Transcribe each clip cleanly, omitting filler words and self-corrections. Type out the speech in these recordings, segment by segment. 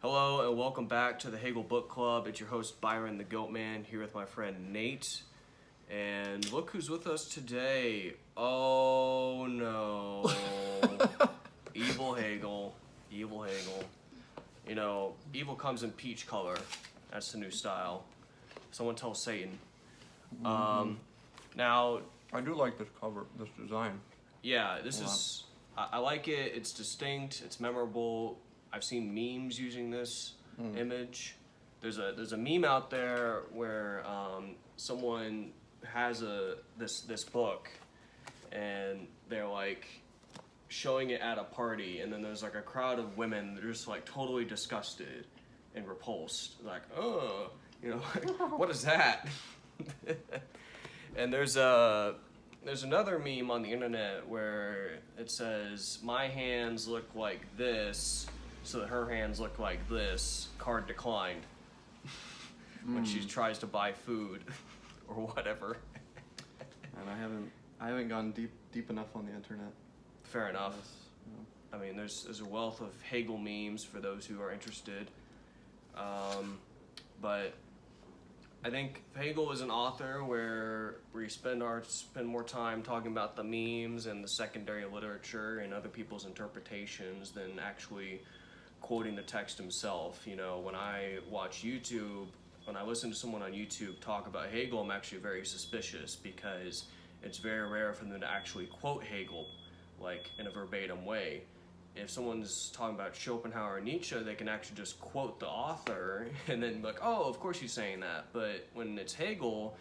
Hello and welcome back to the Hegel Book Club. It's your host Byron the Goat Man here with my friend Nate. And look who's with us today. Oh no. Evil Hegel. Evil Hegel. You know, evil comes in peach color. That's the new style. Someone tell Satan. Now, I do like this cover, this design. yeah, this is, I like it. It's distinct. It's memorable. I've seen memes using this image. There's a meme out there where someone has this book, and they're like showing it at a party, and then there's like a crowd of women that are just like totally disgusted and repulsed, like, oh, you know, like, what is that? And there's another meme on the internet where it says, my hands look like this, so that her hands look like this, card declined, when she tries to buy food or whatever. And I haven't gone deep enough on the internet. Fair enough. No. I mean, there's a wealth of Hegel memes for those who are interested. But I think Hegel is an author where we spend more time talking about the memes and the secondary literature and other people's interpretations than actually quoting the text himself. You know, when I watch YouTube, when I listen to someone on YouTube talk about Hegel, I'm actually very suspicious because it's very rare for them to actually quote Hegel, like in a verbatim way. If someone's talking about Schopenhauer or Nietzsche, they can actually just quote the author and then be like, oh, of course he's saying that. But when it's Hegel,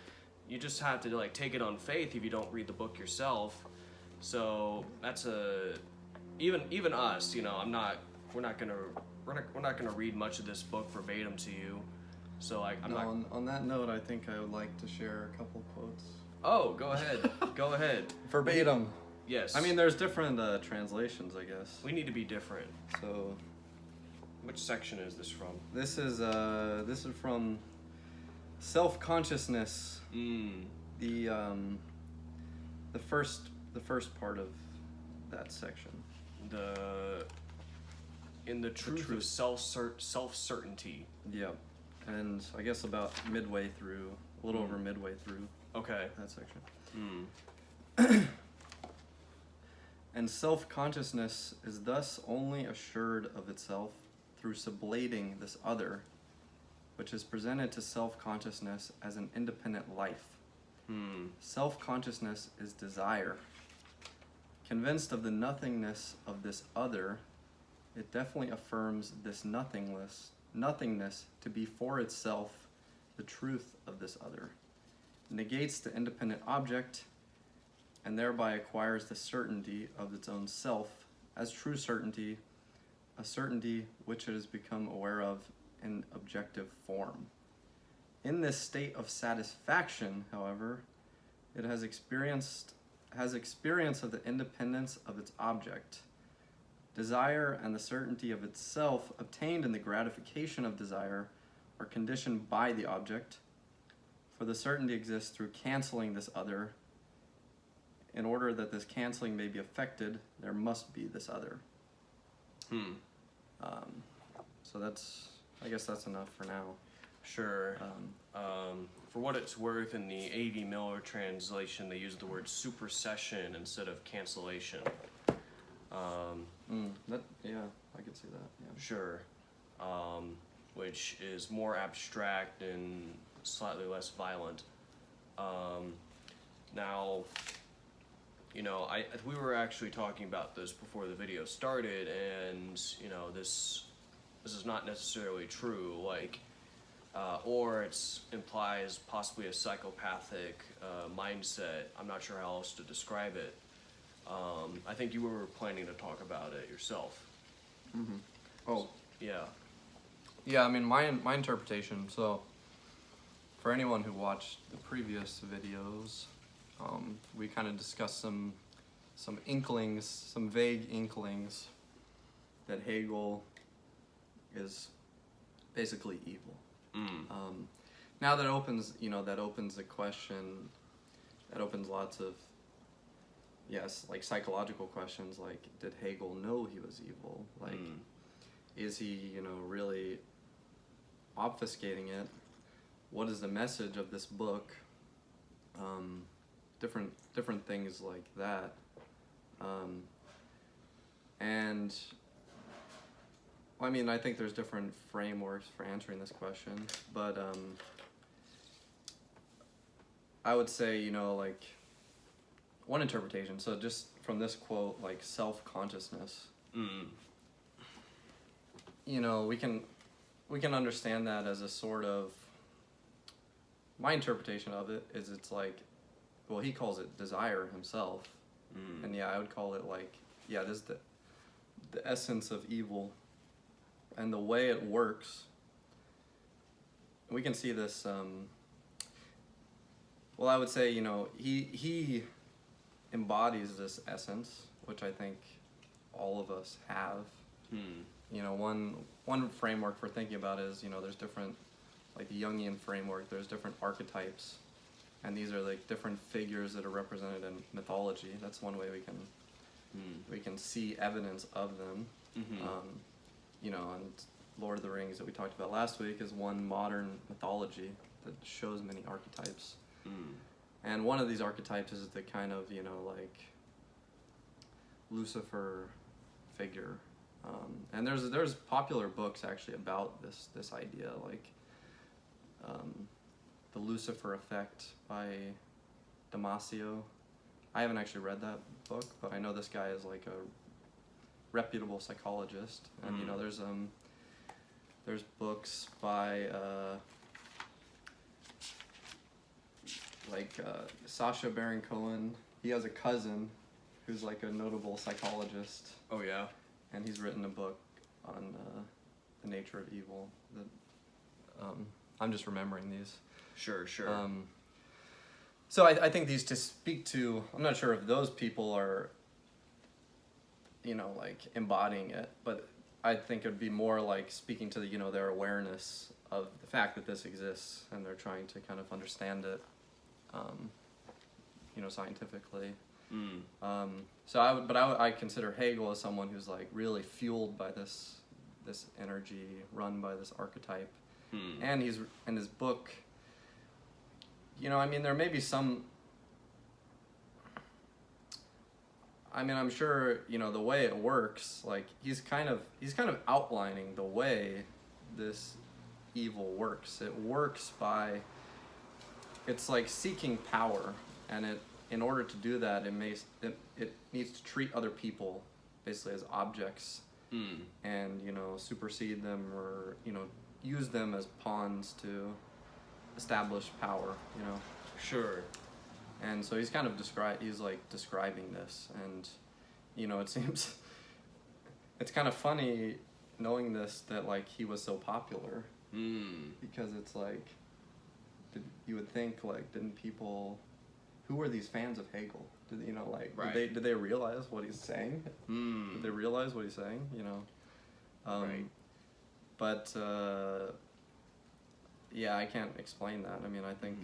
you just have to like take it on faith if you don't read the book yourself. So that's even us, you know, we're not gonna read much of this book verbatim to you. So I'm not. On that note, I think I would like to share a couple quotes. Oh, go ahead. Go ahead. Verbatim. Yes. I mean, there's different translations, I guess. We need to be different. So, which section is this from? this is from Self-Consciousness. The first part of that section. In the truth of self-certainty. Yep. And I guess about midway through, a little over midway through. Okay. That section. And self-consciousness is thus only assured of itself through sublating this other, which is presented to self-consciousness as an independent life. Self-consciousness is desire. Convinced of the nothingness of this other, it definitely affirms this nothingness to be for itself the truth of this other, negates the independent object, and thereby acquires the certainty of its own self as true certainty, a certainty which it has become aware of in objective form. In this state of satisfaction, however, it has experience of the independence of its object. Desire and the certainty of itself obtained in the gratification of desire are conditioned by the object, for the certainty exists through canceling this other. In order that this canceling may be effected, there must be this other. So I guess that's enough for now. Sure. For what it's worth, in the A.V. Miller translation, they use the word supersession instead of cancellation. I could see that. Yeah. Sure. Which is more abstract and slightly less violent. Now, you know, we were actually talking about this before the video started, and you know, this is not necessarily true. Like, or it implies possibly a psychopathic mindset. I'm not sure how else to describe it. I think you were planning to talk about it yourself. Oh. Yeah. Yeah, I mean, my interpretation, so for anyone who watched the previous videos, we kind of discussed some inklings, some vague inklings that Hegel is basically evil. Now that opens the question, that opens lots of, like psychological questions, like, did Hegel know he was evil? Like, is he, really obfuscating it? What is the message of this book? Different things like that. And I mean, I think there's different frameworks for answering this question, but I would say, like, one interpretation, so just from this quote, like, self-consciousness. We can understand that as a sort of, my interpretation of it is it's like, well, he calls it desire himself, and yeah, I would call it like, yeah, this is the essence of evil, and the way it works. We can see this. Well, I would say, he embodies this essence, which I think all of us have. One framework for thinking about is, there's different, like the Jungian framework, there's different archetypes, and these are like different figures that are represented in mythology. That's one way we can see evidence of them. And Lord of the Rings that we talked about last week is one modern mythology that shows many archetypes. And one of these archetypes is the kind of, like Lucifer figure. And there's popular books actually about this idea, like The Lucifer Effect by Damasio. I haven't actually read that book, but I know this guy is like a reputable psychologist. And there's books by Sacha Baron Cohen. He has a cousin who's like a notable psychologist. Oh yeah. And he's written a book on the nature of evil. I'm just remembering these. Sure. So I think these to speak to, I'm not sure if those people are, like embodying it, but I think it would be more like speaking to their awareness of the fact that this exists, and they're trying to kind of understand it, scientifically. So I consider Hegel as someone who's like really fueled by this energy, run by this archetype, and he's in his book. There may be some. I'm sure the way it works. Like he's kind of outlining the way this evil works. It works by. It's like seeking power, and in order to do that, it needs to treat other people basically as objects, and supersede them, or use them as pawns to establish power. Sure. And so he's kind of describing this, and it seems it's kind of funny knowing this, that like he was so popular, because it's like you would think, like, didn't people, who were these fans of Hegel? Right. Did they realize what he's saying? Did they realize what he's saying? Right. But yeah, I can't explain that. I think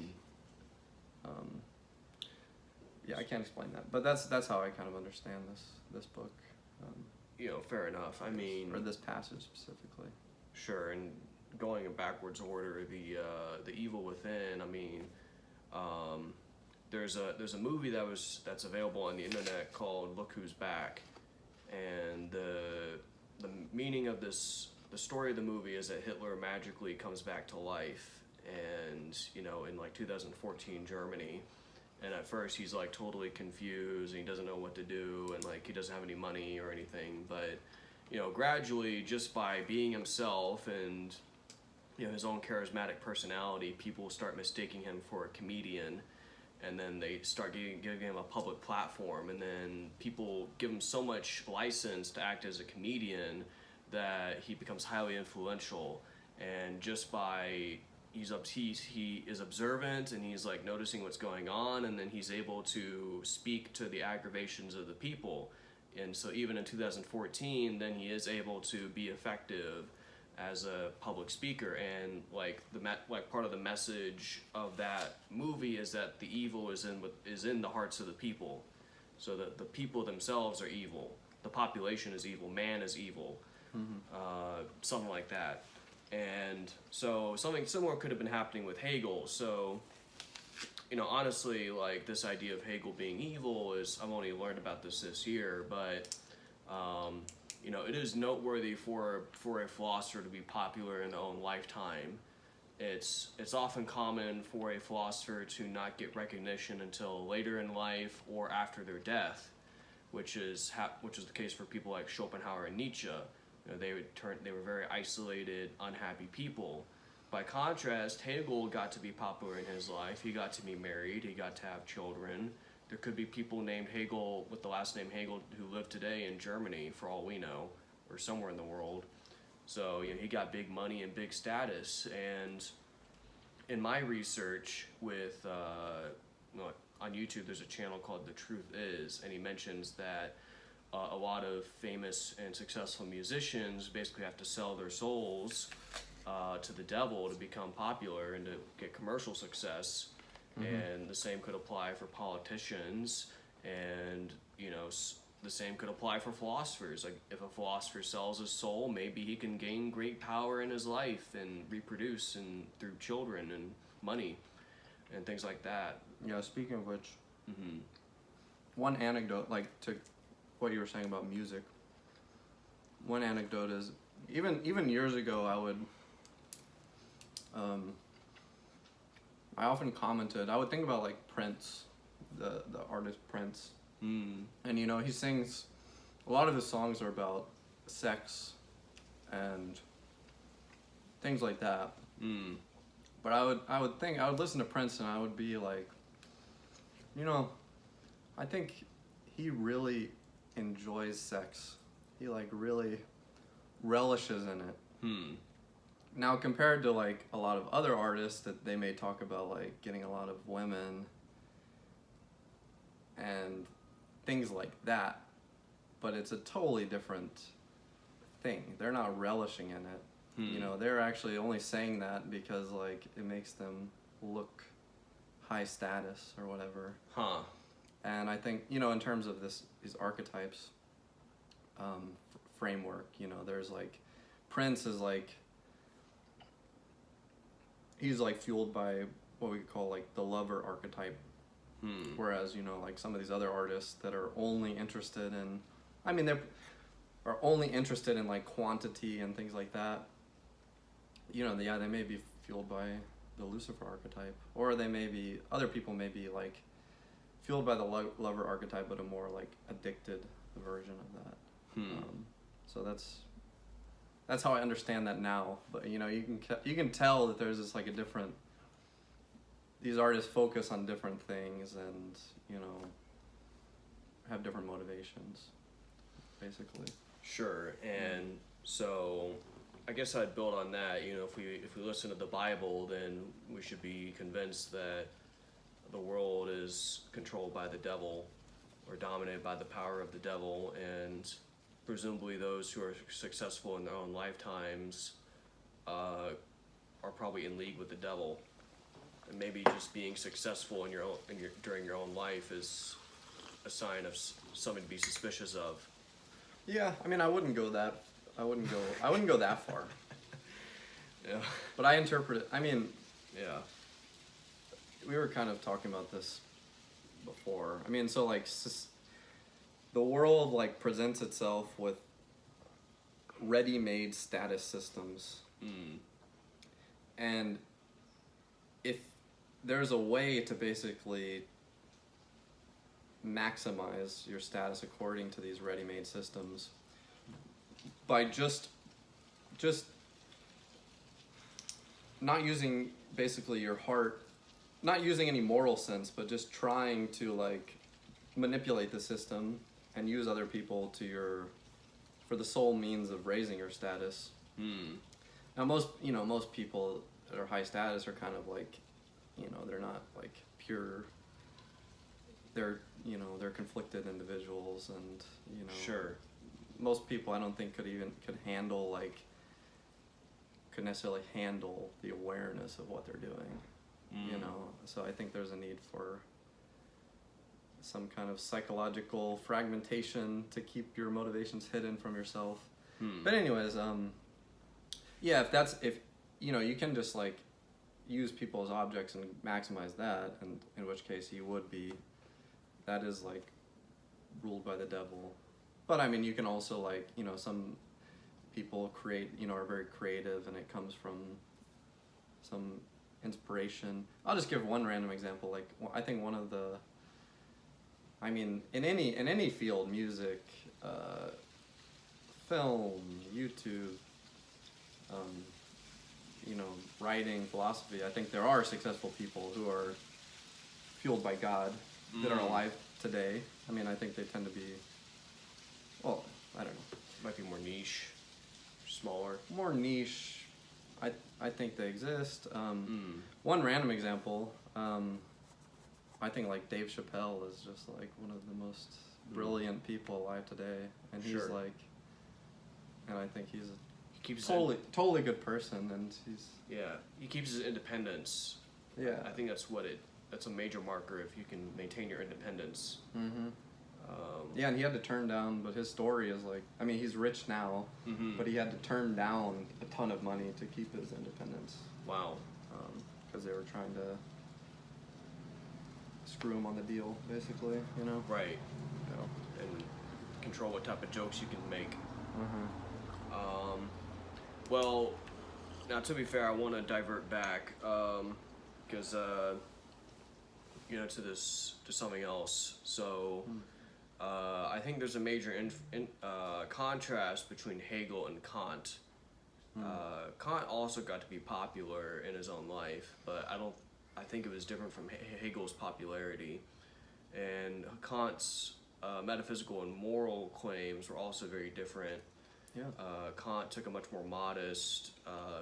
yeah, I can't explain that. But that's how I kind of understand this book. Fair enough. Or this passage specifically. Sure, and going in backwards order, the evil within. There's a movie that's available on the internet called Look Who's Back, and the meaning of the story of the movie is that Hitler magically comes back to life, and in like 2014 Germany, and at first he's like totally confused and he doesn't know what to do, and like he doesn't have any money or anything, but gradually, just by being himself and his own charismatic personality, people start mistaking him for a comedian, and then they start giving him a public platform, and then people give him so much license to act as a comedian that he becomes highly influential. And just by he is observant, and he's like noticing what's going on, and then he's able to speak to the aggravations of the people. And so even in 2014, then he is able to be effective as a public speaker. And like part of the message of that movie is that the evil is in the hearts of the people. So that the people themselves are evil. The population is evil. Man is evil. something like that. And so something similar could have been happening with Hegel. So, honestly, like this idea of Hegel being evil is, I've only learned about this year, but it is noteworthy for a philosopher to be popular in their own lifetime. It's often common for a philosopher to not get recognition until later in life or after their death, which is the case for people like Schopenhauer and Nietzsche. They were very isolated, unhappy people. By contrast, Hegel got to be popular in his life. He got to be married. He got to have children. There could be people named Hegel with the last name Hegel who live today in Germany, for all we know, or somewhere in the world. So he got big money and big status. And in my research with on YouTube, there's a channel called The Truth Is, and he mentions that a lot of famous and successful musicians basically have to sell their souls to the devil to become popular and to get commercial success. And the same could apply for politicians, and the same could apply for philosophers. Like if a philosopher sells his soul, maybe he can gain great power in his life and reproduce and through children and money and things like that. Yeah, speaking of which, one anecdote, like to what you were saying about music, one anecdote is, even years ago, I often commented, I would think about like Prince, the artist Prince, and he sings, a lot of his songs are about sex and things like that. But I would listen to Prince and I would be like, I think he really enjoys sex. He like really relishes in it. Now compared to like a lot of other artists that they may talk about like getting a lot of women and things like that, but it's a totally different thing. They're not relishing in it. They're actually only saying that because like it makes them look high status or whatever. And I think in terms of these archetypes framework, there's like Prince is like, he's like fueled by what we call like the lover archetype. Whereas like some of these other artists that are only interested in, they are only interested in like quantity and things like that. They may be fueled by the Lucifer archetype, or other people may be like fueled by the lover archetype, but a more like addicted version of that. So that's how I understand that now. But you can tell that there's this like a different. These artists focus on different things and have different motivations, basically. Sure, and so I guess I'd build on that. If we listen to the Bible, then we should be convinced that the world is controlled by the devil or dominated by the power of the devil, and presumably those who are successful in their own lifetimes are probably in league with the devil. And maybe just being successful during your own life is a sign of something to be suspicious of. Yeah, I wouldn't go that far. Yeah. But I interpret it. Yeah. We were kind of talking about this before. So like the world like presents itself with ready-made status systems. And if there's a way to basically maximize your status according to these ready-made systems by just not using basically your heart, not using any moral sense, but just trying to like manipulate the system and use other people for the sole means of raising your status. Now most people that are high status are kind of like, they're not like pure. They're conflicted individuals, and Sure. Most people I don't think could necessarily handle the awareness of what they're doing. So I think there's a need for some kind of psychological fragmentation to keep your motivations hidden from yourself. But anyways, yeah, if you can just like use people as objects and maximize that, and in which case he would be, that is like ruled by the devil. But I mean, you can also like, some people create, are very creative, and it comes from some inspiration. I'll just give one random example. Like, I think one of the, I mean, in any field, music, film, YouTube, writing, philosophy, I think there are successful people who are fueled by God that are alive today. I mean, I think they tend to be, well, I don't know. Might be more niche, smaller. More niche. I think they exist. One random example, I think like Dave Chappelle is just like one of the most brilliant people alive today, and he's like, and I think he's a totally good person, and he keeps his independence. Yeah, I think that's a major marker if you can maintain your independence. Yeah, and he had to turn down, but his story is like, I mean, he's rich now, but he had to turn down a ton of money to keep his independence. Wow. Because they were trying to screw him on the deal, basically, Right. And control what type of jokes you can make. Well, now to be fair, I want to divert back, because, to something else. So, I think there's a major contrast between Hegel and Kant. Kant also got to be popular in his own life, but I think it was different from Hegel's popularity. And Kant's metaphysical and moral claims were also very different. Yeah. Kant took a much more modest,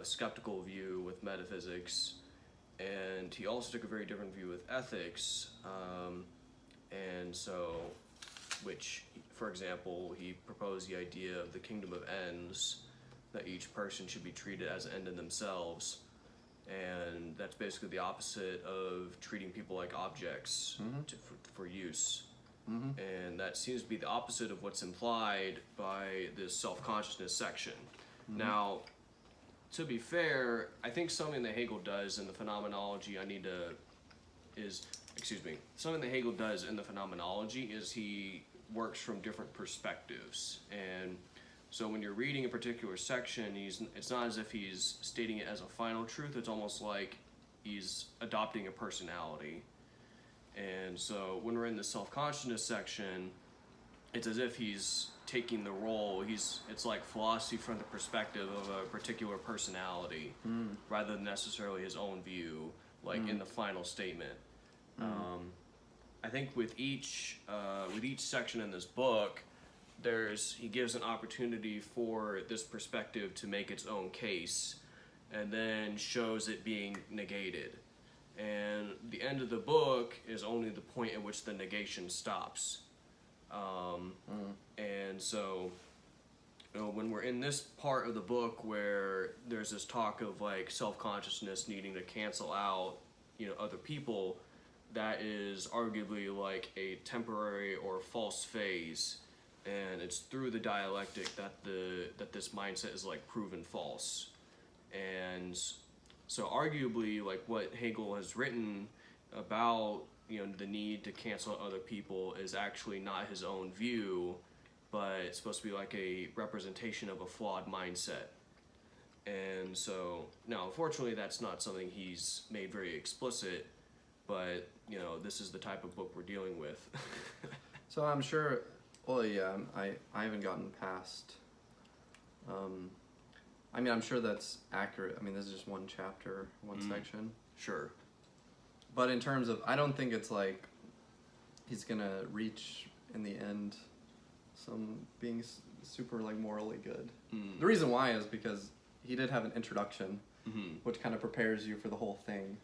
skeptical view with metaphysics, and he also took a very different view with ethics. And so, which, for example, he proposed the idea of the kingdom of ends, that each person should be treated as an end in themselves. And that's basically the opposite of treating people like objects for use. And that seems to be the opposite of what's implied by this self-consciousness section. Now, to be fair, I think something that Hegel does in the phenomenology something that Hegel does in the phenomenology is he works from different perspectives. And so when you're reading a particular section, it's not as if he's stating it as a final truth, it's almost like he's adopting a personality. And so when we're in the self-consciousness section, it's as if he's taking the role, it's like philosophy from the perspective of a particular personality, rather than necessarily his own view, like in the final statement. I think with each section in this book, he gives an opportunity for this perspective to make its own case, and then shows it being negated. And the end of the book is only the point at which the negation stops. And so, when we're in this part of the book where there's this talk of like self-consciousness needing to cancel out, other people, that is arguably like a temporary or false phase. And it's through the dialectic that this mindset is like proven false. And so arguably, like what Hegel has written about, the need to cancel other people is actually not his own view, but it's supposed to be like a representation of a flawed mindset. And so, now, unfortunately, that's not something he's made very explicit, but, this is the type of book we're dealing with. So I'm sure, well, yeah, I haven't gotten past, I'm sure that's accurate. This is just one chapter, one section. Sure. But in terms of, I don't think it's like he's gonna reach in the end some being super like morally good. The reason why is because he did have an introduction, which kind of prepares you for the whole thing.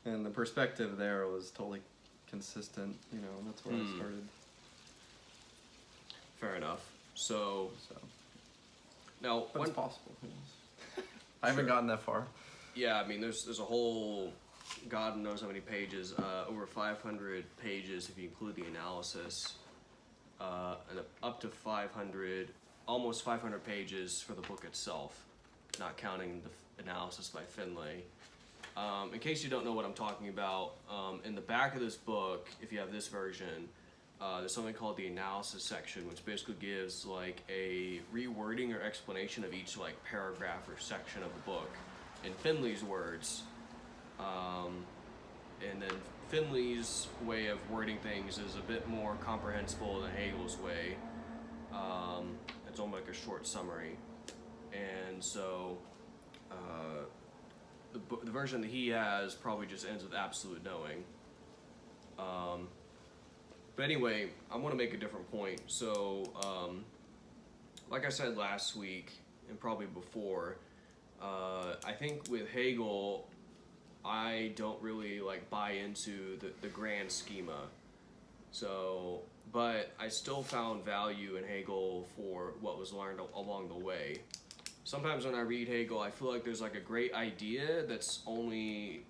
And the perspective there was totally consistent. That's where I started. Fair enough. So now, but it's possible. Who knows? I haven't gotten that far. Yeah, there's a whole, God knows how many pages, over 500 pages if you include the analysis, and up to 500 almost 500 pages for the book itself, not counting the analysis by Finlay. In case you don't know what I'm talking about, in the back of this book, if you have this version, there's something called the analysis section, which basically gives like a rewording or explanation of each like paragraph or section of the book in Finlay's words. And then Finlay's way of wording things is a bit more comprehensible than Hegel's way. It's almost like a short summary. And so the version that he has probably just ends with absolute knowing. But anyway, I want to make a different point. So, like I said last week, and probably before, I think with Hegel, I don't really like buy into the grand schema. So, but I still found value in Hegel for what was learned along the way. Sometimes when I read Hegel, I feel like there's like a great idea that's only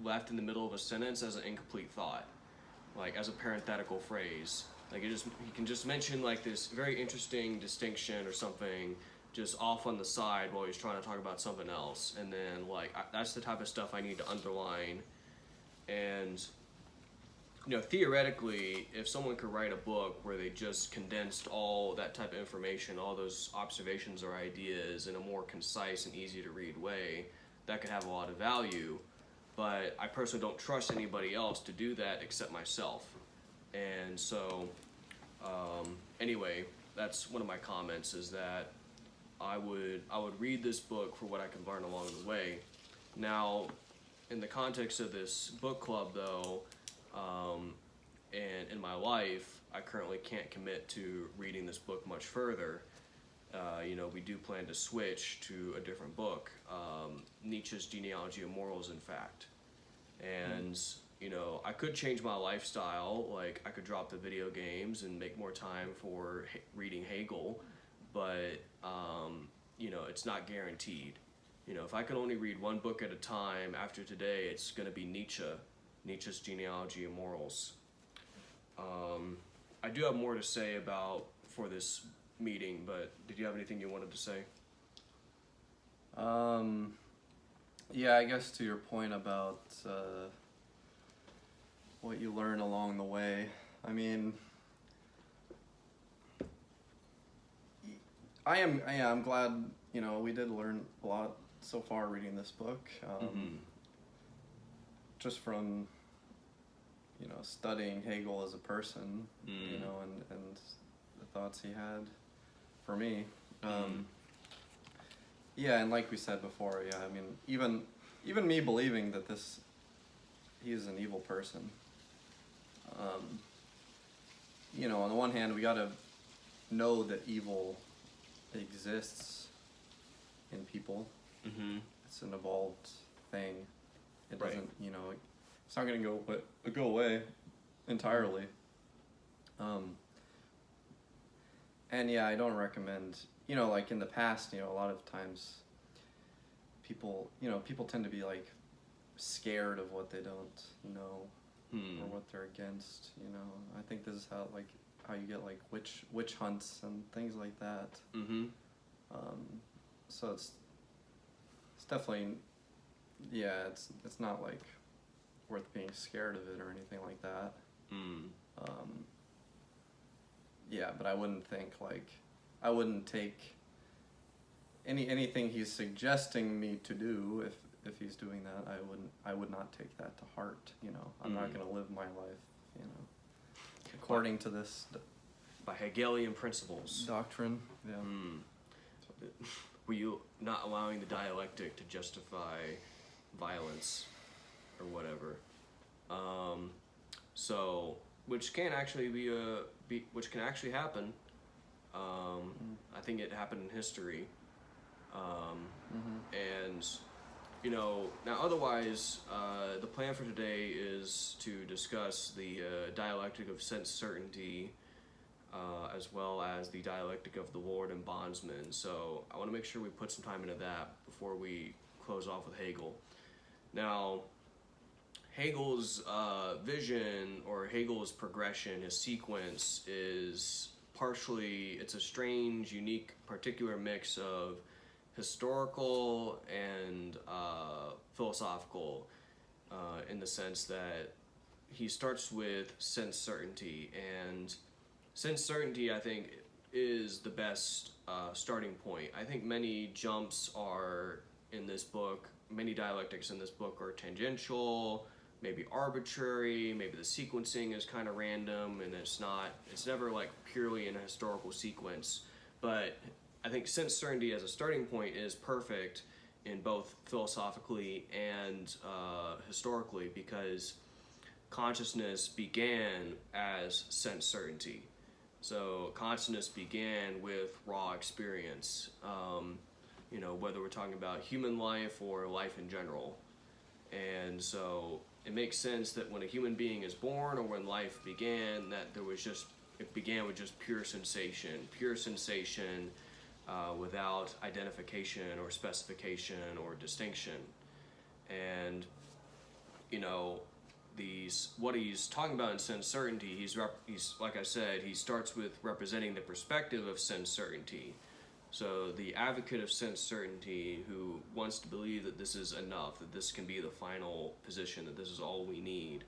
left in the middle of a sentence as an incomplete thought, like as a parenthetical phrase. Like he can just mention like this very interesting distinction or something just off on the side while he's trying to talk about something else, and then like that's the type of stuff I need to underline. And you know, theoretically, if someone could write a book where they just condensed all that type of information, all those observations or ideas in a more concise and easy to read way, that could have a lot of value. But I personally don't trust anybody else to do that except myself. And so, anyway, that's one of my comments, is that I would read this book for what I could learn along the way. Now, in the context of this book club, though, and in my life, I currently can't commit to reading this book much further. You know, we do plan to switch to a different book, Nietzsche's Genealogy of Morals, in fact. And, you know, I could change my lifestyle, like I could drop the video games and make more time for reading Hegel, but, you know, it's not guaranteed. You know, if I can only read one book at a time after today, it's going to be Nietzsche's Genealogy of Morals. I do have more to say about for this meeting, but did you have anything you wanted to say? Yeah, I guess to your point about what you learn along the way. I mean, I'm glad, you know, we did learn a lot so far reading this book. Just from, you know, studying Hegel as a person, you know, and the thoughts he had for me. Yeah, and like we said before, yeah, I mean, even me believing that he is an evil person. You know, on the one hand, we gotta know that evil exists in people. It's an evolved thing. It doesn't, you know, it's not gonna go away entirely. And yeah, I don't recommend, you know, like in the past, you know, a lot of times people tend to be like scared of what they don't know or what they're against, you know. I think this is how you get like witch hunts and things like that. So it's definitely, yeah, it's not like worth being scared of it or anything like that. Yeah, but I wouldn't take anything he's suggesting me to do. If he's doing that, I would not take that to heart, you know. I'm not going to live my life, you know, according to this By Hegelian principles. Doctrine. Yeah. Were you not allowing the dialectic to justify violence or whatever? So, which can actually which can actually happen. I think it happened in history. And, you know, now otherwise, the plan for today is to discuss the dialectic of sense certainty, as well as the dialectic of the Lord and bondsman. So I want to make sure we put some time into that before we close off with Hegel. Now, Hegel's vision, or Hegel's progression, his sequence is it's a strange, unique, particular mix of historical and philosophical, in the sense that he starts with sense certainty, and sense certainty, I think, is the best starting point. I think many jumps are in this book, many dialectics in this book are tangential, maybe arbitrary, maybe the sequencing is kind of random, and it's never like purely in a historical sequence. But I think sense certainty as a starting point is perfect in both philosophically and historically, because consciousness began as sense certainty. So consciousness began with raw experience, whether we're talking about human life or life in general. And so it makes sense that when a human being is born, or when life began, that it began with just pure sensation without identification or specification or distinction. And what he's talking about in sense certainty, he's like I said, he starts with representing the perspective of sense certainty. So the advocate of sense certainty, who wants to believe that this is enough, that this can be the final position, that this is all we need,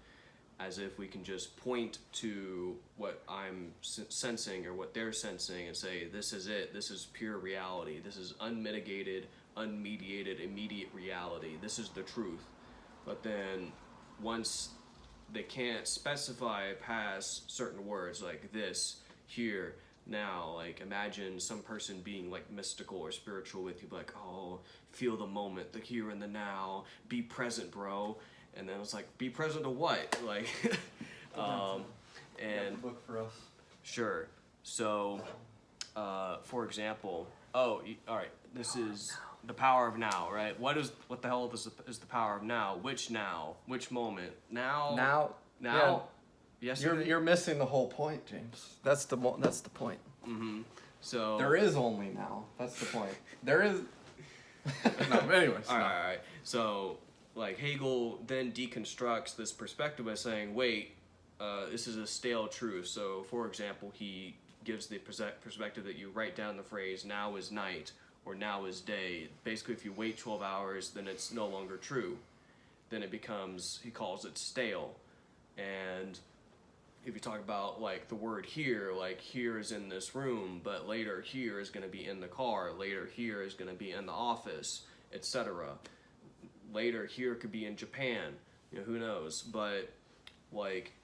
as if we can just point to what I'm sensing or what they're sensing and say, this is it, this is pure reality, this is unmitigated, unmediated, immediate reality, this is the truth. But then once they can't specify past certain words like this, here, now, like imagine some person being like mystical or spiritual with you, like, oh, feel the moment, the here and the now, be present, bro. And then it's like, be present to what? Like, and the book for us. Sure. So, for example, all right, this is the power of now, right? What the hell is the power of now? Which now? Which moment? Now. Yeah. Yes. You're missing the whole point, James. That's the point. Mm-hmm. So there is only now. That's the point. There is. No, but anyways. All right. So, like, Hegel then deconstructs this perspective by saying, wait, this is a stale truth. So, for example, he gives the perspective that you write down the phrase, now is night, or now is day. Basically, if you wait 12 hours, then it's no longer true. Then it becomes, he calls it stale. And if you talk about, like, the word here, like, here is in this room, but later here is going to be in the car, later here is going to be in the office, etc. Later here could be in Japan, who knows? But, like,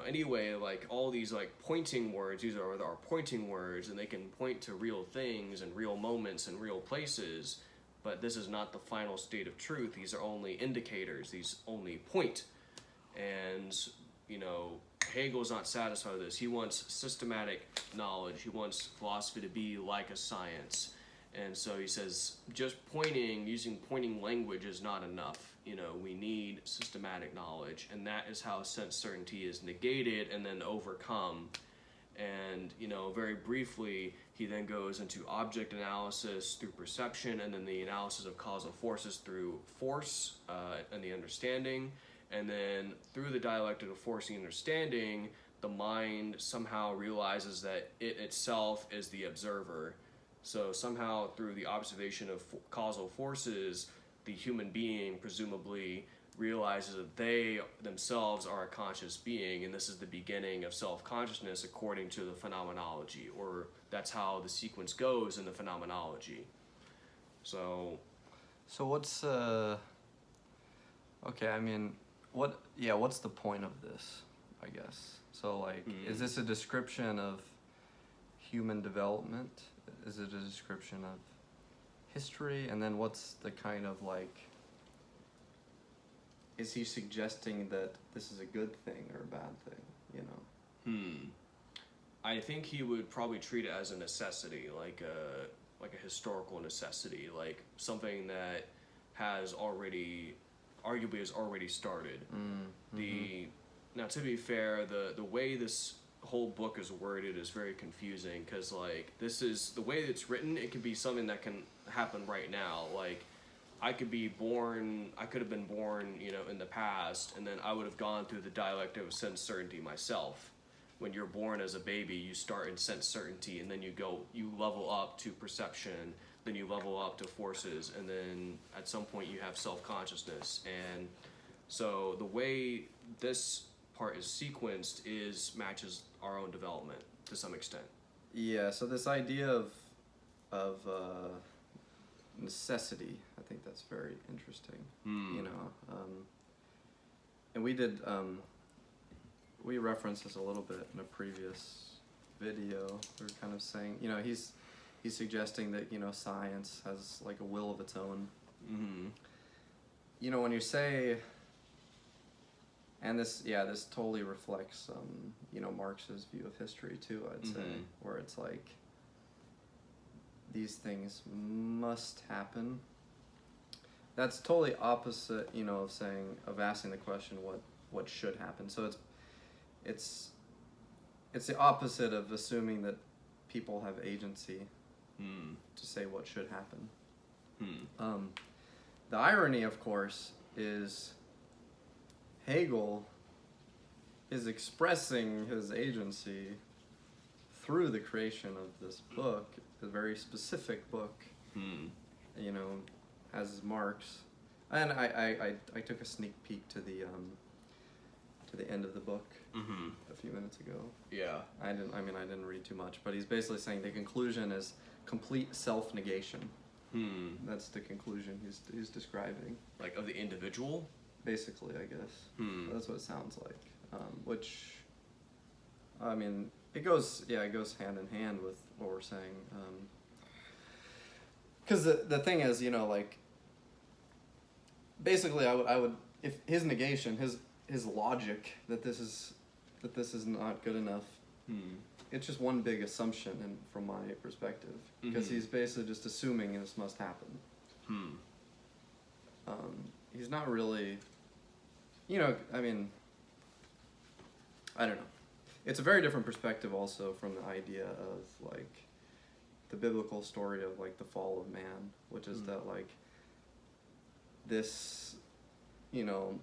anyway, like, all these, like, pointing words, these are pointing words, and they can point to real things and real moments and real places, but this is not the final state of truth. These are only indicators. These only point. And, Hegel's not satisfied with this. He wants systematic knowledge. He wants philosophy to be like a science. And so he says, just using pointing language is not enough. We need systematic knowledge. And that is how sense certainty is negated and then overcome. And, very briefly, he then goes into object analysis through perception, and then the analysis of causal forces through force and the understanding. And then through the dialectic of forcing understanding, the mind somehow realizes that it itself is the observer. So somehow through the observation of causal forces, the human being presumably realizes that they themselves are a conscious being, and this is the beginning of self-consciousness according to the phenomenology, or that's how the sequence goes in the phenomenology. So what's okay, I mean, what's the point of this, I guess? So, like, is this a description of human development? Is it a description of history? And then what's the kind of, like, is he suggesting that this is a good thing or a bad thing, I think he would probably treat it as a necessity, like a historical necessity, like something that arguably has already started. Now, to be fair, the way this whole book is worded is very confusing, because, like, this is the way it's written. It could be something that can happen right now. Like, I could have been born, in the past, and then I would have gone through the dialectic of sense certainty myself, when you're born as a baby, you start in sense certainty, and then you level up to perception, then you level up to forces, and then at some point you have self-consciousness. And so the way this part is sequenced matches our own development to some extent. Yeah, so this idea of necessity, I think that's very interesting. You know, and we referenced this a little bit in a previous video. We were kind of saying, you know, he's suggesting that, you know, science has like a will of its own. You know, when you say, and this totally reflects, you know, Marx's view of history too, I'd say, where it's like, these things must happen. That's totally opposite, you know, of asking the question, what should happen. So it's the opposite of assuming that people have agency to say what should happen. The irony, of course, is Hegel is expressing his agency through the creation of this book, a very specific book, you know, as Marx. And I took a sneak peek to the end of the book a few minutes ago. Yeah. I didn't read too much, but he's basically saying the conclusion is complete self-negation. That's the conclusion he's describing. Like of the individual? Basically, I guess. That's what it sounds like. Which, I mean, it goes hand in hand with what we're saying. Because the thing is, you know, like, basically, I would if his negation, his logic that this is not good enough. It's just one big assumption, from my perspective, because he's basically just assuming this must happen. He's not really, you know, I mean, I don't know. It's a very different perspective also from the idea of, like, the biblical story of, like, the fall of man, which is that, like, this, you know,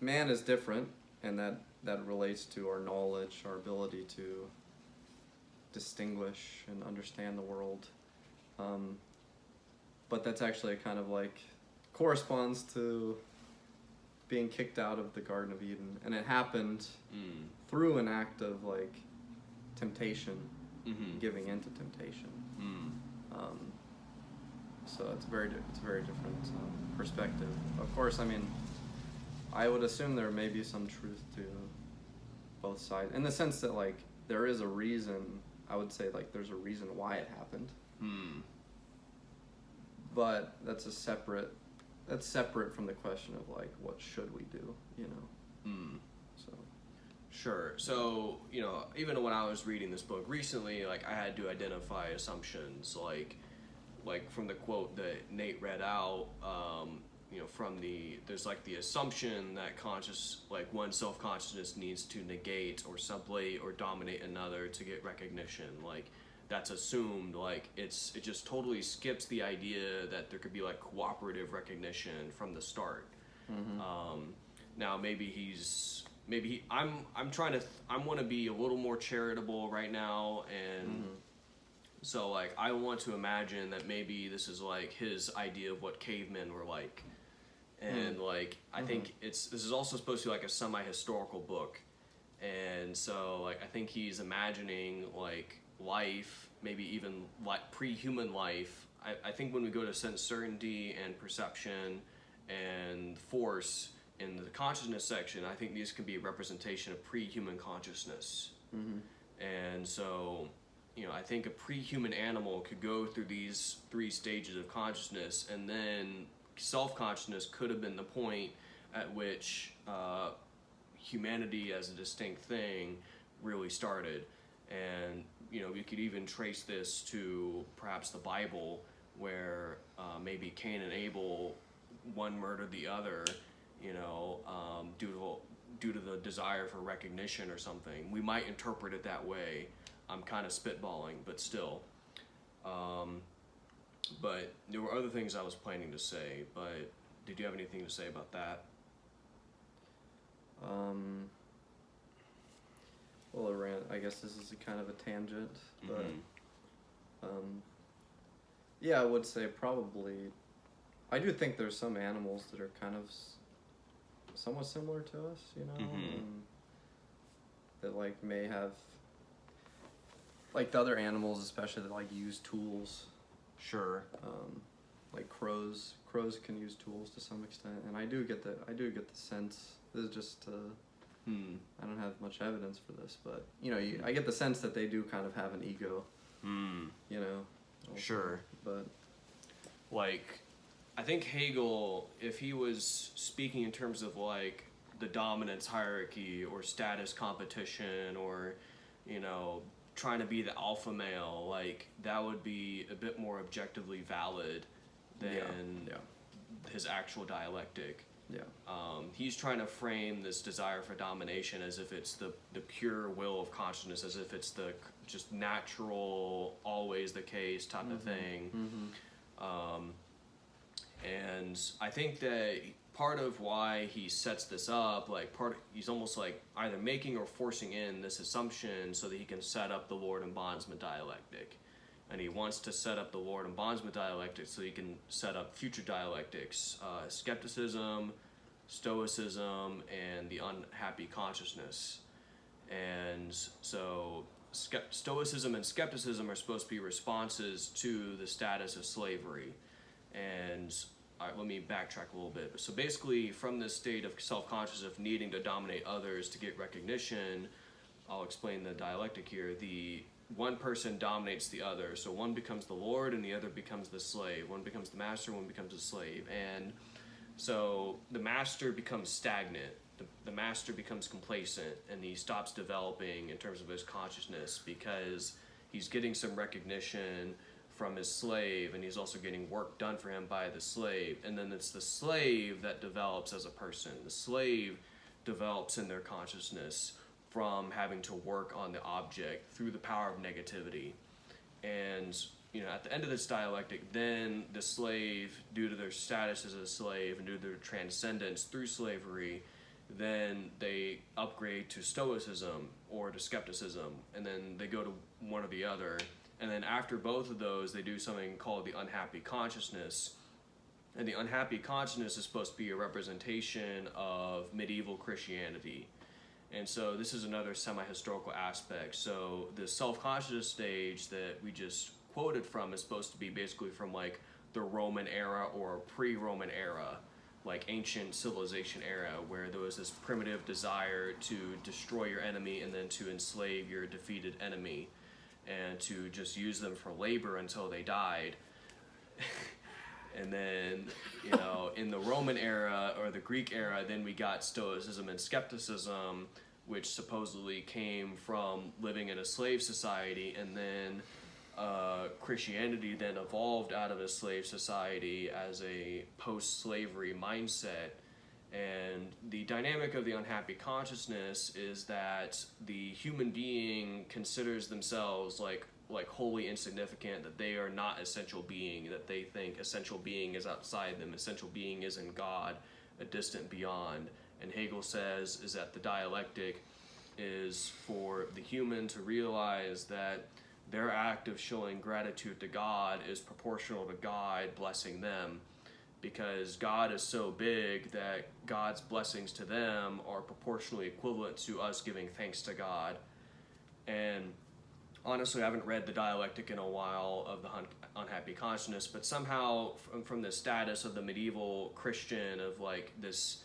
man is different, and that relates to our knowledge, our ability to distinguish and understand the world. But that's actually kind of like corresponds to being kicked out of the Garden of Eden, and it happened through an act of, like, temptation, giving into temptation. So it's a very different perspective. Of course, I mean, I would assume there may be some truth to both sides, in the sense that, like, there is a reason. I would say, like, there's a reason why it happened. But that's separate from the question of, like, what should we do, you know? So. Sure. So, you know, even when I was reading this book recently, like, I had to identify assumptions, like from the quote that Nate read out, you know, there's, like, the assumption that one self-consciousness needs to negate or sublate or dominate another to get recognition. Like, that's assumed, like, it just totally skips the idea that there could be, like, cooperative recognition from the start. Now I want to be a little more charitable right now, and so, like, I want to imagine that maybe this is, like, his idea of what cavemen were like. And, like, I think this is also supposed to be, like, a semi-historical book. And so, like, I think he's imagining, like, life, maybe even, like, pre-human life. I think when we go to sense certainty and perception and force in the consciousness section, I think these could be a representation of pre-human consciousness. And so, you know, I think a pre-human animal could go through these 3 stages of consciousness, and then self-consciousness could have been the point at which humanity as a distinct thing really started. And, you know, we could even trace this to perhaps the Bible, where maybe Cain and Abel, one murdered the other, you know, due to the desire for recognition or something. We might interpret it that way. I'm kind of spitballing, but still. But there were other things I was planning to say, but did you have anything to say about that? Well, I guess this is a kind of a tangent, but yeah, I would say probably. I do think there's some animals that are kind of somewhat similar to us, you know, that like may have, like the other animals especially, that like use tools. Sure. Like crows can use tools to some extent, and I do get the sense. This is just I don't have much evidence for this, but you know, I get the sense that they do kind of have an ego. You know. Also. Sure. But like, I think Hegel, if he was speaking in terms of like the dominance hierarchy or status competition or, you know, trying to be the alpha male, like that would be a bit more objectively valid than his actual dialectic. Yeah. He's trying to frame this desire for domination as if it's the pure will of consciousness, as if it's the just natural, always the case type of thing. And I think that part of why he sets this up, like he's almost like either making or forcing in this assumption so that he can set up the Lord and bondsman dialectic. And he wants to set up the Lord and bondsman dialectic so he can set up future dialectics, skepticism, stoicism, and the unhappy consciousness. And so stoicism and skepticism are supposed to be responses to the status of slavery. And all right, let me backtrack a little bit. So basically, from this state of self-conscious of needing to dominate others to get recognition, I'll explain the dialectic here. The one person dominates the other. So one becomes the Lord and the other becomes the slave. One becomes the master, one becomes the slave. And so the master becomes stagnant. The master becomes complacent, and he stops developing in terms of his consciousness because he's getting some recognition from his slave, and he's also getting work done for him by the slave. And then it's the slave that develops as a person. The slave develops in their consciousness from having to work on the object through the power of negativity. And you know, at the end of this dialectic, then the slave, due to their status as a slave and due to their transcendence through slavery, then they upgrade to stoicism or to skepticism, and then they go to one or the other. And then after both of those, they do something called the unhappy consciousness. And the unhappy consciousness is supposed to be a representation of medieval Christianity. And so this is another semi-historical aspect. So the self-conscious stage that we just quoted from is supposed to be basically from like the Roman era or pre-Roman era, like ancient civilization era, where there was this primitive desire to destroy your enemy and then to enslave your defeated enemy and to just use them for labor until they died. And then, you know, in the Roman era or the Greek era, then we got Stoicism and skepticism, which supposedly came from living in a slave society, and then Christianity then evolved out of a slave society as a post-slavery mindset. And the dynamic of the unhappy consciousness is that the human being considers themselves like wholly insignificant, that they are not essential being, that they think essential being is outside them, essential being is in God, a distant beyond. And Hegel says is that the dialectic is for the human to realize that their act of showing gratitude to God is proportional to God blessing them, because God is so big that God's blessings to them are proportionally equivalent to us giving thanks to God. And honestly, I haven't read the dialectic in a while of the unhappy consciousness, but somehow from the status of the medieval Christian of like this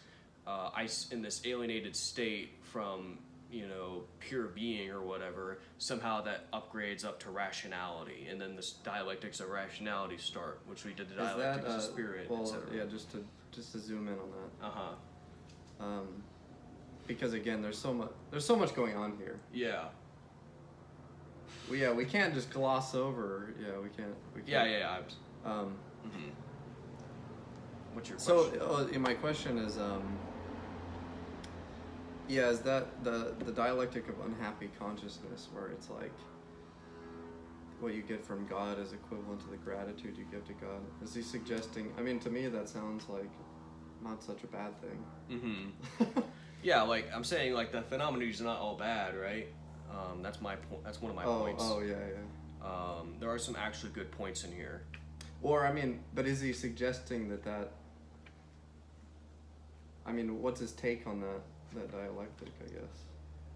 in this alienated state from, you know, pure being or whatever, somehow that upgrades up to rationality, and then this dialectics of rationality start, which we did the dialectics of spirit, well, etc. yeah, just to zoom in on that. Because again, there's so much going on here. Yeah. We can't just gloss over. We can't. Yeah. What's your question? So my question is, is that the dialectic of unhappy consciousness, where it's like what you get from God is equivalent to the gratitude you give to God? Is he suggesting? I mean, to me, that sounds like not such a bad thing. Yeah, like I'm saying, like the phenomenon is not all bad, right? That's my point. That's one of my Oh, points. yeah. There are some actually good points in here. Or, I mean, but is he suggesting that I mean, what's his take on that dialectic, I guess?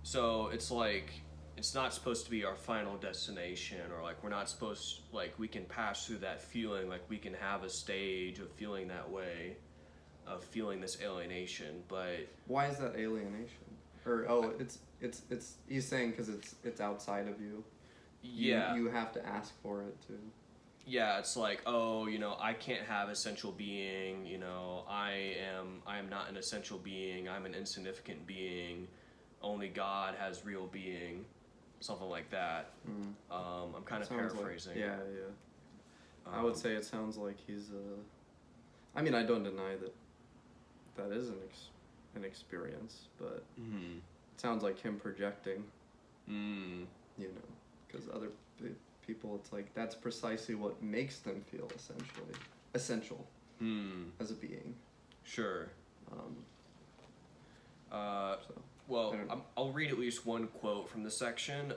So it's like, it's not supposed to be our final destination, or like we're not supposed, like we can pass through that feeling, like we can have a stage of feeling that way, of feeling this alienation, but Why is that alienation? Or, it's he's saying because it's outside of you. yeah. You have to ask for it too. Yeah, it's like, oh, I can't have essential being, I am not an essential being, I'm an insignificant being, only God has real being, something like that. I'm kind of paraphrasing. Like, yeah. I would say it sounds like he's I mean, I don't deny that is an experience, but it sounds like him projecting, because other people, it's like that's precisely what makes them feel essential as a being. Sure. So, Well, I'll read at least one quote from the section.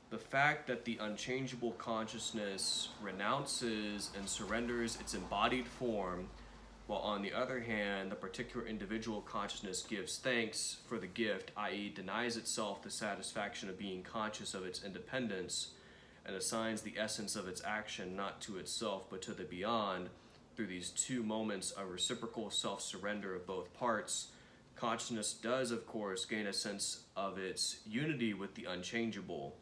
The fact that the unchangeable consciousness renounces and surrenders its embodied form, while on the other hand, the particular individual consciousness gives thanks for the gift, i.e., denies itself the satisfaction of being conscious of its independence, and assigns the essence of its action not to itself but to the beyond, through these two moments of reciprocal self-surrender of both parts, consciousness does, of course, gain a sense of its unity with the unchangeable.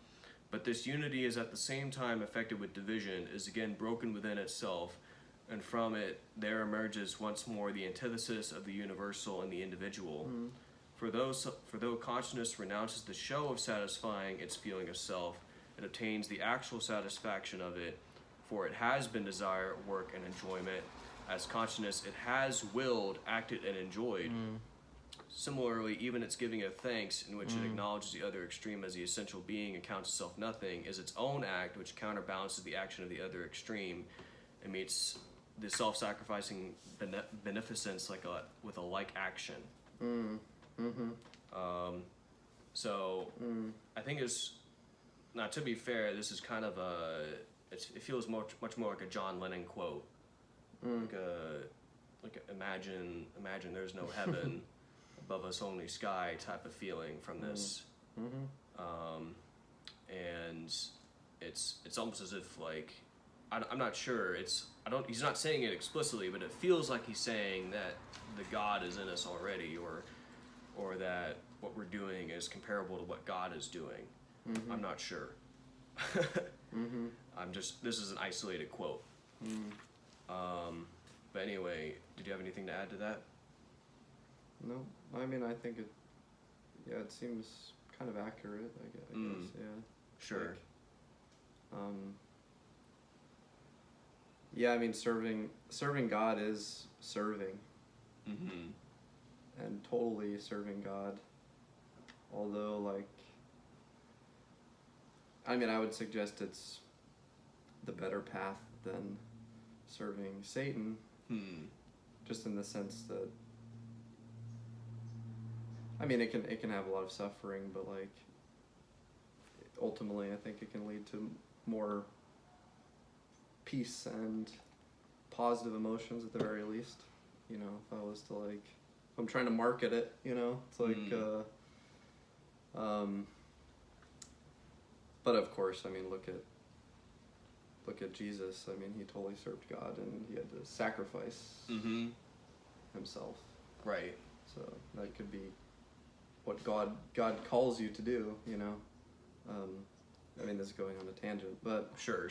But this unity is at the same time affected with division, is again broken within itself, and from it there emerges once more the antithesis of the universal and the individual. For though consciousness renounces the show of satisfying its feeling of self, it obtains the actual satisfaction of it, for it has been desire, work, and enjoyment. As consciousness, it has willed, acted, and enjoyed. Similarly, even its giving of thanks, in which it acknowledges the other extreme as the essential being and counts itself nothing, is its own act which counterbalances the action of the other extreme and meets the self-sacrificing beneficence with a like action. I think it's, now to be fair, this is kind of it feels much more like a John Lennon quote. Like imagine there's no heaven, above us only sky type of feeling from this. And it's almost as if like, I'm not sure, he's not saying it explicitly, but it feels like he's saying that the God is in us already, or that what we're doing is comparable to what God is doing. I'm not sure. This is an isolated quote. But anyway, did you have anything to add to that? No, I mean, I think it seems kind of accurate, I guess, yeah. Sure. Like, yeah, I mean, serving God is serving. And totally serving God. Although, like, I mean, I would suggest it's the better path than serving Satan. Just in the sense that, I mean, it can have a lot of suffering, but like, ultimately, I think it can lead to more peace and positive emotions at the very least. If I was to like, if I'm trying to market it, it's like, but of course, I mean, look at Jesus. I mean, he totally served God, and he had to sacrifice himself. Right. So that could be what God calls you to do. I mean, this is going on a tangent, but Sure.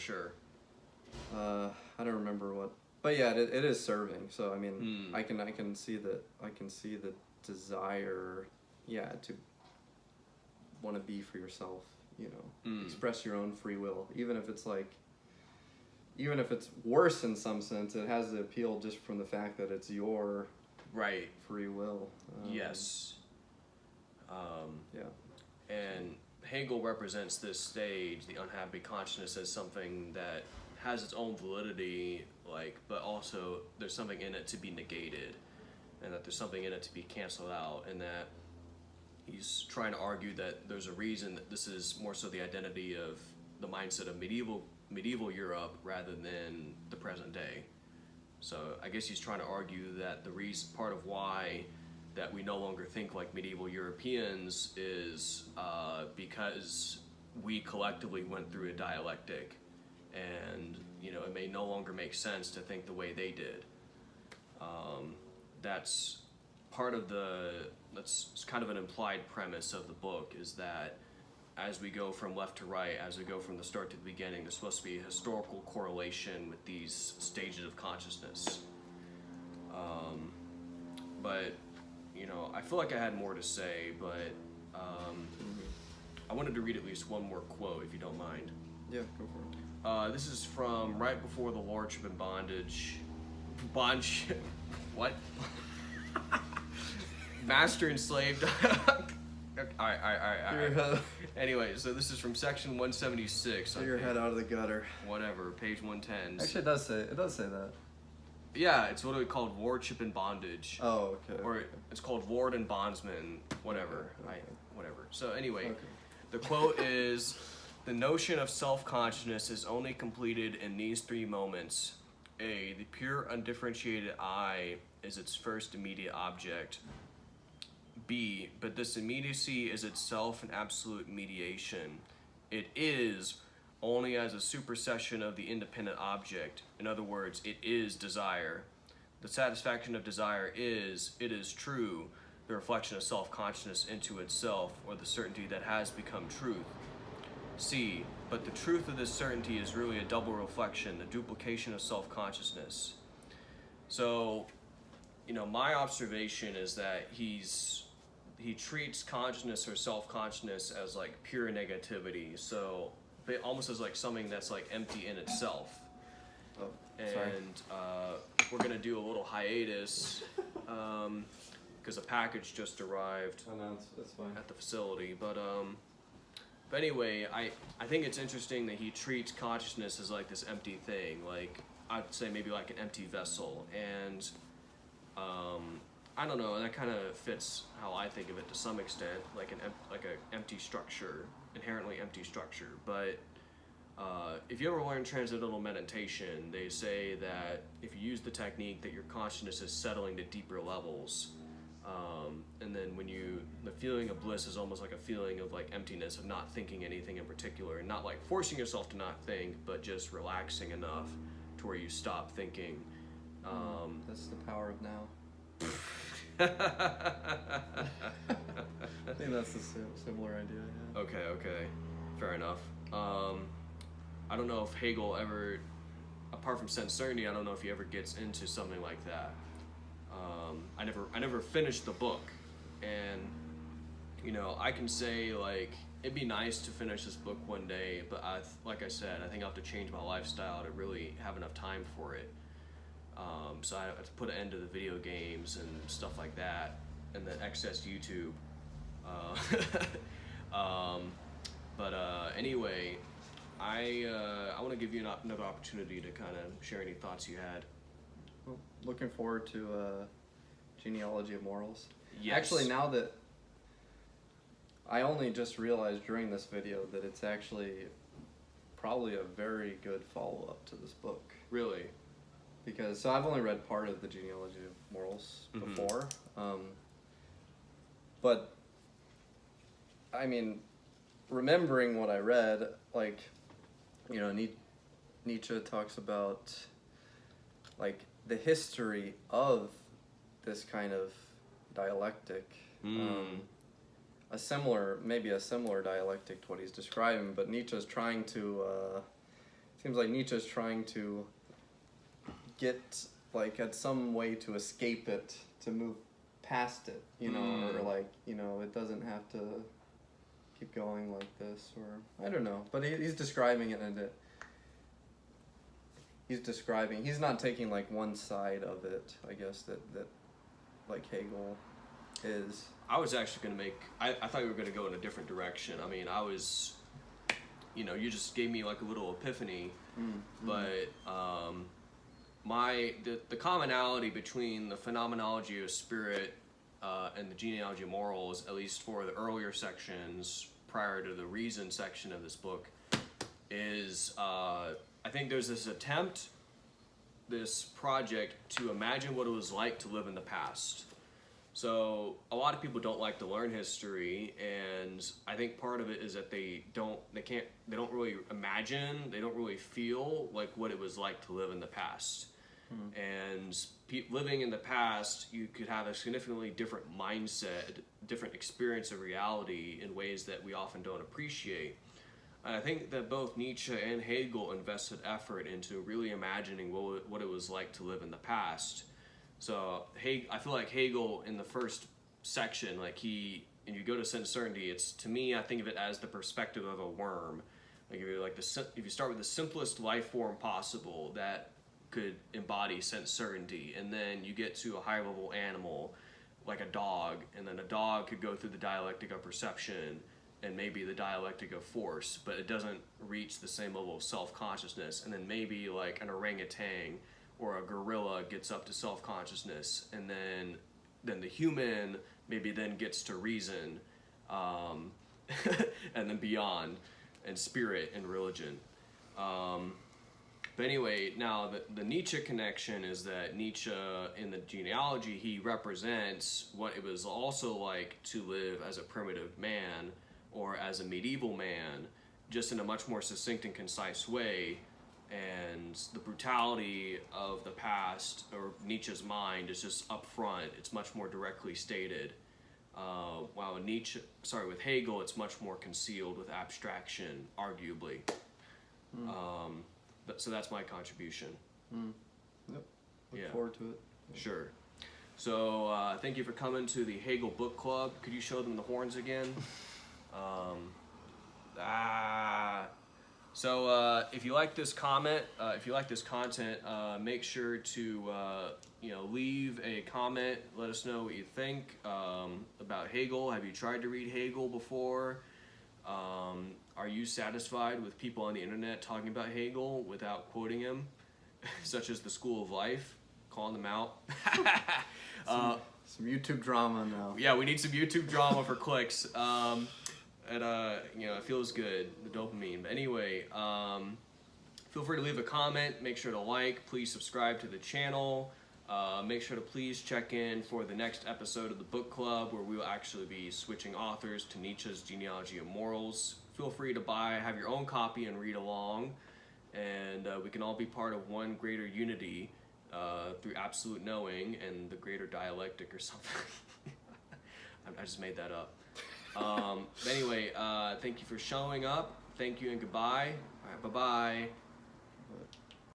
I don't remember what. But yeah, it is serving. So I mean, I can see the desire, to want to be for yourself. Express your own free will, even if it's worse in some sense. It has the appeal just from the fact that it's your free will. Yes. Yeah. And Hegel represents this stage, the unhappy consciousness, as something that has its own validity, but also there's something in it to be negated, and that there's something in it to be canceled out, and that he's trying to argue that there's a reason that this is more so the identity of the mindset of medieval Europe rather than the present day. So I guess he's trying to argue that the reason, part of why that we no longer think like medieval Europeans is because we collectively went through a dialectic, and it may no longer make sense to think the way they did. That's kind of an implied premise of the book, is that as we go from left to right, as we go from the start to the beginning, there's supposed to be a historical correlation with these stages of consciousness. But I feel like I had more to say, but I wanted to read at least one more quote, if you don't mind. Yeah, go for it. This is from right before the Lordship and Bondage. What? Master and slave. All right. Anyway, so this is from section 176. Get your head out of the gutter. Whatever, page 110. Actually, it does say that. Yeah, it's what we called Lordship and Bondage. Oh, okay. Or it's called Lord and Bondsman, whatever. Okay. Whatever. So anyway, Okay. the quote is, "The notion of self-consciousness is only completed in these three moments. A, the pure undifferentiated I is its first immediate object. B, but this immediacy is itself an absolute mediation. It is only as a supersession of the independent object. In other words, it is desire. The satisfaction of desire is, it is true, the reflection of self-consciousness into itself, or the certainty that has become truth. C, but the truth of this certainty is really a double reflection, the duplication of self-consciousness." So, my observation is that he treats consciousness or self-consciousness as like pure negativity, so almost as like something that's like empty in itself. Oh, sorry. And we're gonna do a little hiatus because a package just arrived Oh, no, that's fine. at the facility. But anyway, I think it's interesting that he treats consciousness as like this empty thing, like I'd say maybe like an empty vessel, and I don't know, that kind of fits how I think of it to some extent, like an empty structure, inherently empty structure. But if you ever learn transcendental meditation, they say that if you use the technique, that your consciousness is settling to deeper levels, and then the feeling of bliss is almost like a feeling of like emptiness, of not thinking anything in particular, and not like forcing yourself to not think, but just relaxing enough to where you stop thinking. That's the power of now. Okay. I think that's a similar idea. Yeah. Fair enough. I don't know if Hegel ever, apart from sense certainty, I don't know if he ever gets into something like that. I never finished the book, and I can say like it'd be nice to finish this book one day, but like I said, I think I have to change my lifestyle to really have enough time for it. So I have to put an end to the video games and stuff like that, and then excess YouTube. Anyway, I want to give you another opportunity to kind of share any thoughts you had. Well, looking forward to Genealogy of Morals. Yes. Actually, now that I only just realized during this video that it's actually probably a very good follow-up to this book. Really? Because I've only read part of the Genealogy of Morals before, but I mean, remembering what I read, like, Nietzsche talks about like the history of this kind of dialectic, maybe a similar dialectic to what he's describing, but Nietzsche's trying to, seems like Nietzsche's trying to get like at some way to escape it, to move past it, or like, it doesn't have to keep going like this, or I don't know, but he's describing it, and he's not taking like one side of it, I guess, that like Hegel is. I was actually going to I thought you were going to go in a different direction. I mean, you just gave me like a little epiphany, but the commonality between the phenomenology of spirit and the genealogy of morals, at least for the earlier sections prior to the reason section of this book, is I think there's this attempt, this project to imagine what it was like to live in the past. So a lot of people don't like to learn history, and I think part of it is that they don't really imagine, they don't really feel like what it was like to live in the past. And living in the past, you could have a significantly different mindset, different experience of reality in ways that we often don't appreciate. And I think that both Nietzsche and Hegel invested effort into really imagining what it was like to live in the past. So I feel like Hegel in the first section, and you go to sense certainty, it's, to me, I think of it as the perspective of a worm. Like if you start with the simplest life form possible that could embody sense certainty, and then you get to a higher level animal like a dog, and then a dog could go through the dialectic of perception and maybe the dialectic of force, but it doesn't reach the same level of self-consciousness. And then maybe like an orangutan or a gorilla gets up to self-consciousness, and then the human maybe then gets to reason, and then beyond, and spirit and religion. But anyway, now the Nietzsche connection is that Nietzsche, in the genealogy, he represents what it was also like to live as a primitive man or as a medieval man, just in a much more succinct and concise way. And the brutality of the past, or Nietzsche's mind, is just up front. It's much more directly stated. While with Hegel, it's much more concealed with abstraction, arguably. So that's my contribution. Yep. Look forward to it. Yeah. Sure. So thank you for coming to the Hegel Book Club. Could you show them the horns again? So if you like this content, make sure to leave a comment. Let us know what you think about Hegel. Have you tried to read Hegel before? Are you satisfied with people on the internet talking about Hegel without quoting him, such as the School of Life, calling them out? Some YouTube drama now. Yeah, we need some YouTube drama for clicks. It feels good, the dopamine. But anyway, feel free to leave a comment. Make sure to like. Please subscribe to the channel. Make sure to please check in for the next episode of the book club, where we will actually be switching authors to Nietzsche's Genealogy of Morals. Feel free to have your own copy and read along, and we can all be part of one greater unity through absolute knowing and the greater dialectic or something. I just made that up. Anyway, thank you for showing up. Thank you and goodbye. All right, bye-bye.